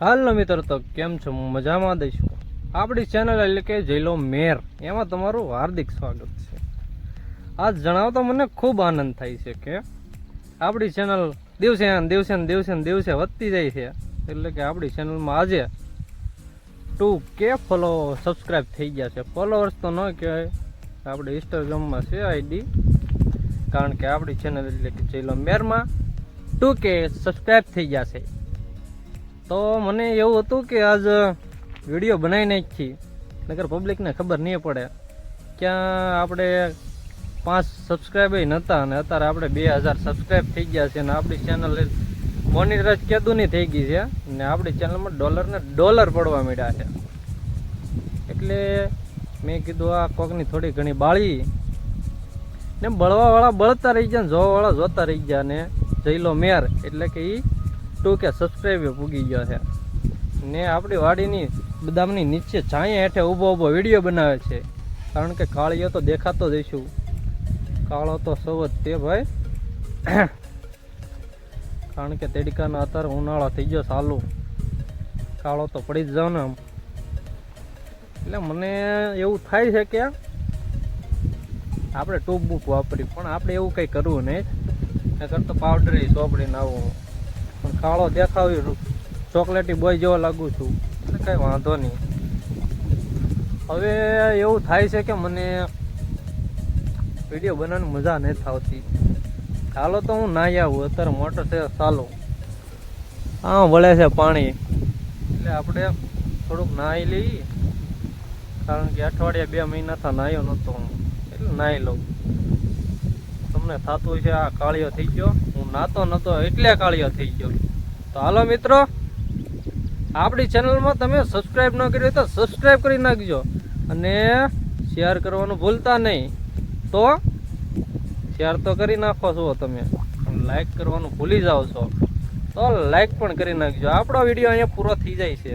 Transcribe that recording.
હાલો મિત્રો, તો કેમ છો? મજામાં દઈશું. આપણી ચેનલ એટલે કે જયલો મેર, એમાં તમારું હાર્દિક સ્વાગત છે. આજ જણાવતો મને ખૂબ આનંદ થાય છે કે આપણી ચેનલ દિવસે દિવસે વધતી જાય છે. એટલે કે આપણી ચેનલમાં આજે 2K ફોલો સબસ્ક્રાઈબ થઈ ગયા છે. ફોલોઅર્સ તો ન કહેવાય, આપણે ઇન્સ્ટાગ્રામમાં છે આઈડી, કારણ કે આપણી ચેનલ એટલે કે જયલો મેરમાં 2K સબસ્ક્રાઈબ થઈ ગયા છે. તો મને એવું હતું કે આજ વિડીયો બનાવી નાખી, નકર પબ્લિકને ખબર નહીં પડે. ક્યાં આપણે 5 સબસ્ક્રાઈબર નહોતા અને અત્યારે આપણે 2000 સબસ્ક્રાઈબ થઈ ગયા છે. અને આપણી ચેનલ મોનિટાઈઝ કેદુની થઈ ગઈ છે ને આપણી ચેનલમાં ડોલર પડવા માંડ્યા છે. એટલે મેં કીધું આ કોકની થોડી ઘણી બાળી ને બળવાવાળા બળતા રહી ગયા ને જોવાવાળા જોતા રહી ગયા. ને જયલો મેર એટલે કે એ 2K સબસ્ક્રાઈબર પૂગી ગયો છે ને આપણી વાડીની બદામની નીચે છાંયા હેઠે ઊભો વિડીયો બનાવે છે. કારણ કે કાળીઓ તો દેખાતો જઈશું, કાળો તો સૌ જ તે ભાઈ. કારણ કે તેડિકાનો અત્યારે ઉનાળો થઈ ગયો ચાલુ, કાળો તો પડી જ જાવ ને આમ. એટલે મને એવું થાય છે કે આપણે ટૂબ બુક વાપરી, પણ આપણે એવું કંઈ કરવું નહીં. નકર તો પાવડર ચોપડીને આવું, પણ કાળો દેખાવ્યું ચોકલેટી બોય જેવો લાગુ છું એટલે કંઈ વાંધો નહીં. હવે એવું થાય છે કે મને વિડીયો બનાવવાની મજા નથી આવતી. ચાલો તો હું નાહી આવું, અત્યારે મોટર છે ચાલો, હા વળે છે પાણી, એટલે આપણે થોડુંક નાહી લઈએ. કારણ કે અઠવાડિયા 2 મહિનાથી નાહ્યો નહોતો હું, એટલે નાહી લઉં. તમને થતું છે આ કાળિયો થઈ ગયો, હું નાતો નહોતો એટલે કાળિયો થઈ ગયો. તો હાલો મિત્રો, આપણી ચેનલમાં તમે સબસ્ક્રાઈબ ન કર્યું તો સબસ્ક્રાઈબ કરી નાખજો અને શેર કરવાનું ભૂલતા નહીં. તો શેર તો કરી નાખો છો તમે, પણ લાઈક કરવાનું ભૂલી જાઓ છો તો લાઈક પણ કરી નાખજો. આપણો વિડીયો અહીંયા પૂરો થઈ જાય છે.